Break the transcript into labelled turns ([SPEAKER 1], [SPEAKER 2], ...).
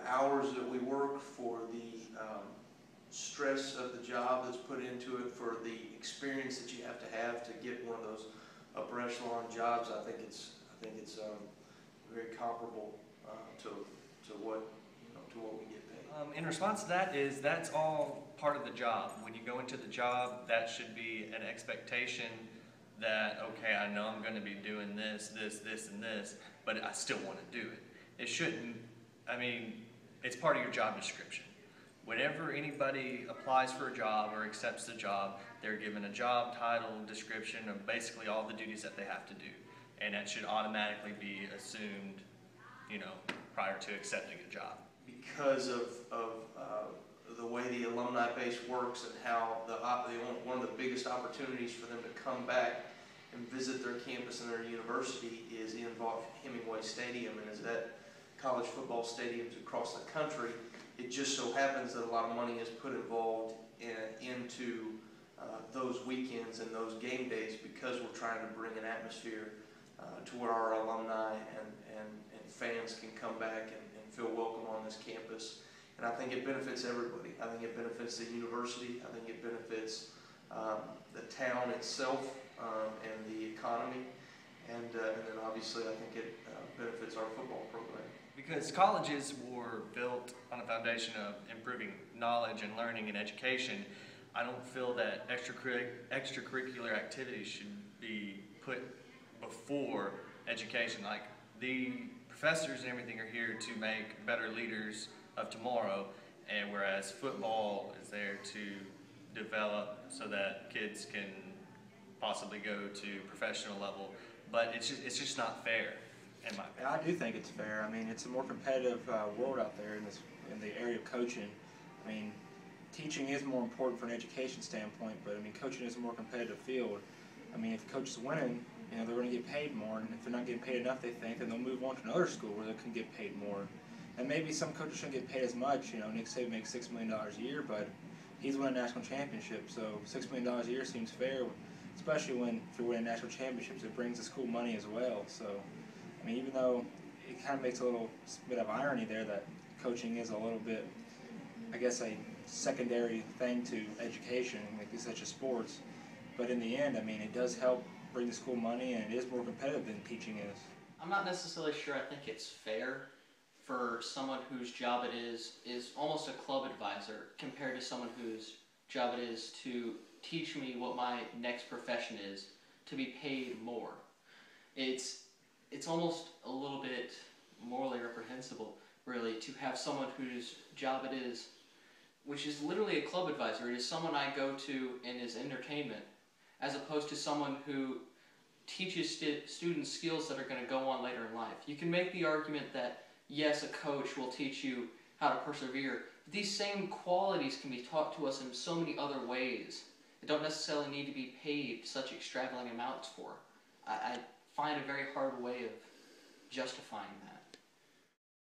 [SPEAKER 1] hours that we work, for the stress of the job that's put into it, for the experience that you have to get one of those upper echelon jobs. I think it's very comparable to what we get paid.
[SPEAKER 2] In response to that is that's all part of the job. When you go into the job, that should be an expectation that, okay, I know I'm going to be doing this, and this, but I still want to do it. It shouldn't, I mean, it's part of your job description. Whenever anybody applies for a job or accepts the job, they're given a job title, description of basically all the duties that they have to do. And that should automatically be assumed, prior to accepting a job.
[SPEAKER 1] Because of the way the alumni base works and how one of the biggest opportunities for them to come back and visit their campus and their university is in Hemingway Stadium, and as that college football stadiums across the country, it just so happens that a lot of money is put involved into those weekends and those game days, because we're trying to bring an atmosphere to where our alumni and fans can come back and feel welcome on this campus. And I think it benefits everybody. I think it benefits the university. I think it benefits the town itself and the economy. And then obviously I think it benefits our football program.
[SPEAKER 2] Because colleges were built on a foundation of improving knowledge and learning and education, I don't feel that extracurricular activities should be put before education. Like, the professors and everything are here to make better leaders of tomorrow, and whereas football is there to develop so that kids can possibly go to professional level. But it's just not fair, in my opinion.
[SPEAKER 3] I do think it's fair. I mean, it's a more competitive world out there in the area of coaching. I mean, teaching is more important from an education standpoint, but I mean, coaching is a more competitive field. I mean, if the coach is winning, they're going to get paid more, and if they're not getting paid enough, they think, then they'll move on to another school where they can get paid more. And maybe some coaches shouldn't get paid as much. Nick Saban makes $6 million a year, but he's winning a national championship, so $6 million a year seems fair, especially if you're winning national championships. It brings the school money as well. So, I mean, even though it kind of makes a little bit of irony there that coaching is a little bit, I guess, a secondary thing to education, like such as sports, but in the end, I mean, it does help bring the school money, and it is more competitive than teaching is.
[SPEAKER 4] I'm not necessarily sure I think it's fair for someone whose job it is almost a club advisor compared to someone whose job it is to teach me what my next profession is, to be paid more. It's almost a little bit morally reprehensible, really, to have someone whose job it is, which is literally a club advisor. It is someone I go to in his entertainment, as opposed to someone who teaches students skills that are going to go on later in life. You can make the argument that, yes, a coach will teach you how to persevere, but these same qualities can be taught to us in so many other ways that don't necessarily need to be paid such extravagant amounts for. I find a very hard way of justifying that.